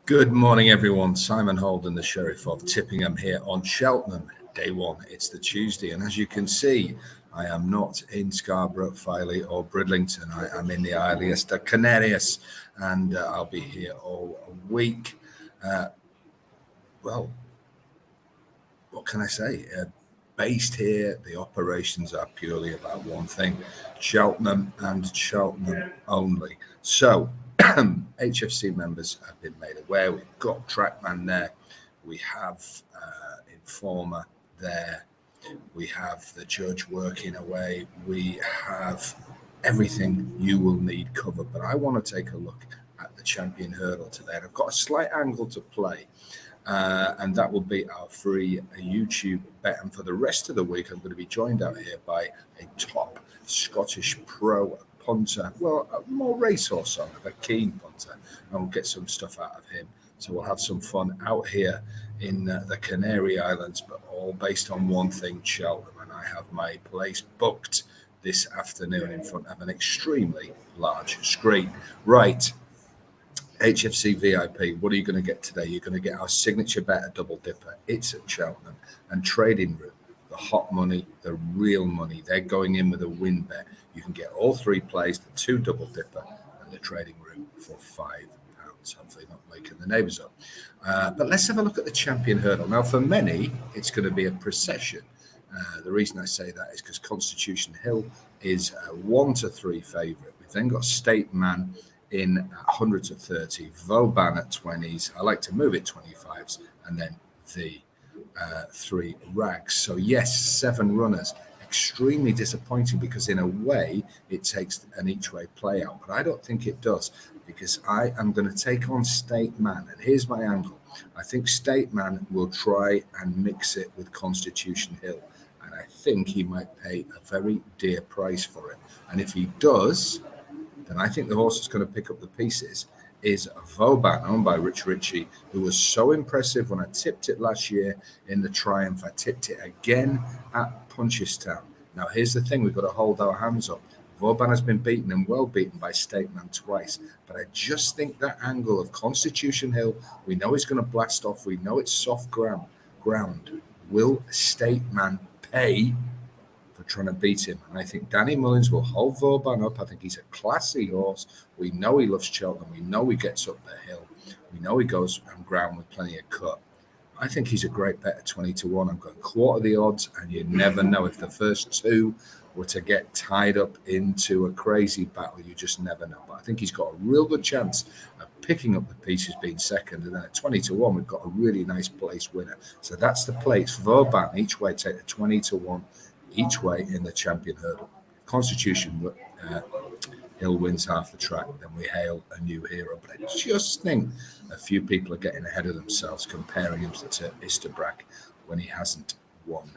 Good morning, everyone. Simon Holden, the Sheriff of Tippingham, here on Cheltenham, day one. It's the Tuesday, and as you can see, I am not in Scarborough, Filey, or Bridlington. I am in the Isles de Canarias, and I'll be here all week. Well, what can I say? Based here, the operations are purely about one thing: Cheltenham and Cheltenham only. So, HFC members have been made aware. We've got Trackman there. We have Informer there. We have the judge working away. We have everything you will need covered. But I want to take a look at the champion hurdle today. And I've got a slight angle to play. And that will be our free YouTube bet. And for the rest of the week, I'm going to be joined out here by a top Scottish pro punter, well, more racehorse on, a keen punter, and we'll get some stuff out of him. So we'll have some fun out here in the Canary Islands, but all based on one thing, Cheltenham. And I have my place booked this afternoon in front of an extremely large screen. Right. HFC VIP, what are you going to get today? You're going to get our signature bet, a double dipper. It's at Cheltenham. And Tradingroom, the hot money, the real money. They're going in with a win bet. You can get all three plays, the two double dipper and the Tradingroom for £5. Hopefully not waking the neighbours up. But let's have a look at the champion hurdle. Now, for many, it's going to be a procession. The reason I say that is because Constitution Hill is a 1-3 favourite. We've then got State Man in hundreds of 30, Vauban at 20s. I like to move it 25s, and then the three rags. So yes, 7 runners. Extremely disappointing because in a way it takes an each way play out, but I don't think it does because I am going to take on State Man, and here's my angle. I think State Man will try and mix it with Constitution Hill, and I think he might pay a very dear price for it. And if he does, then I think the horse that's going to pick up the pieces is Vauban, owned by Rich Ritchie, who was so impressive when I tipped it last year in the Triumph. I tipped it again at Punchestown. Now, here's the thing. We've got to hold our hands up. Vauban has been beaten and well beaten by State Man twice. But I just think that angle of Constitution Hill, we know he's going to blast off. We know it's soft ground. Will State Man pay for trying to beat him? And I think Danny Mullins will hold Vauban up. I think he's a classy horse. We know he loves Cheltenham. We know he gets up the hill. We know he goes on ground with plenty of cut. I think he's a great bet at 20-1. I'm going quarter the odds, and you never know. If the first two were to get tied up into a crazy battle, you just never know. But I think he's got a real good chance of picking up the pieces, being second. And then at 20-1, we've got a really nice place winner. So that's the place. Vauban each way take the 20-1 each way in the champion hurdle. Constitution Hill wins half the track, then we hail a new hero. But I just think a few people are getting ahead of themselves comparing him to Isterbrack when he hasn't won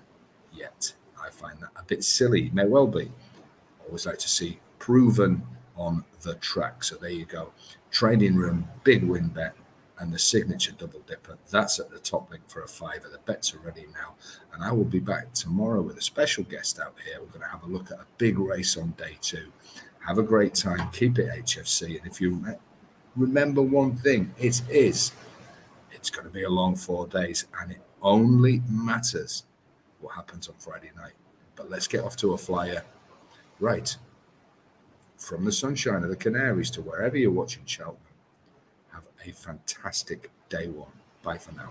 yet. I find that a bit silly. May well be. I always like to see proven on the track. So there you go. Tradingroom, big win bet, and the signature double dipper. That's at the top link for a £5. The bets are ready now. And I will be back tomorrow with a special guest out here. We're going to have a look at a big race on day 2. Have a great time. Keep it HFC. And if you remember one thing, it's going to be a long 4 days, and it only matters what happens on Friday night. But let's get off to a flyer. Right. From the sunshine of the Canaries to wherever you're watching Cheltenham. Have a fantastic day one. Bye for now.